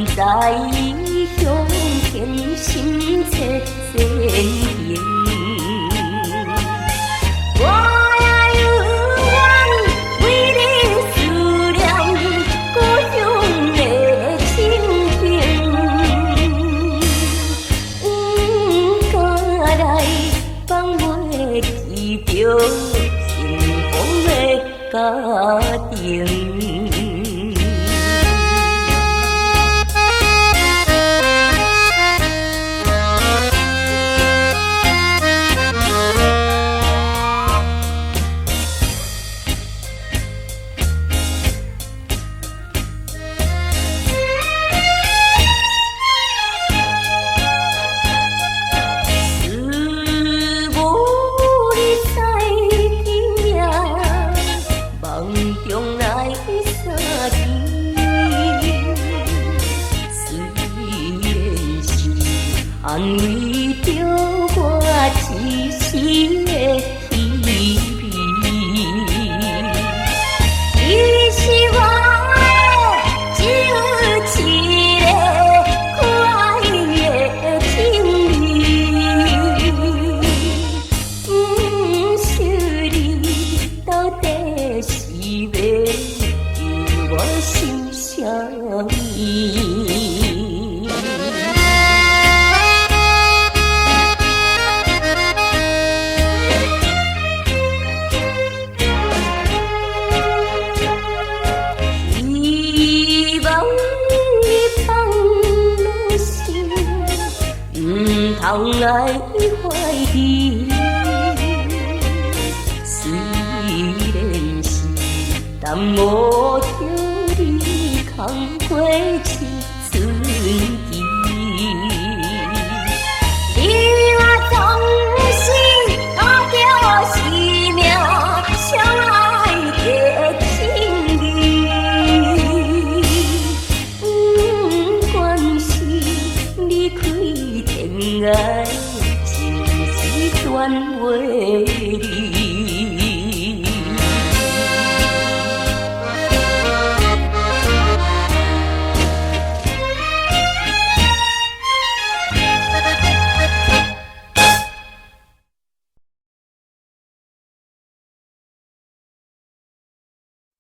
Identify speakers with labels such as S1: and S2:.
S1: 在向天心切善行。我也有愿为你思念故乡的情景，敢来放袂记着幸福的家庭。中来相见，虽然是安慰着我一时的疲惫，其实我只有一个可爱的情人，不是你到底是要救我心啥物？希望你放落心，唔通来怀疑。虽然是淡薄着你空过情。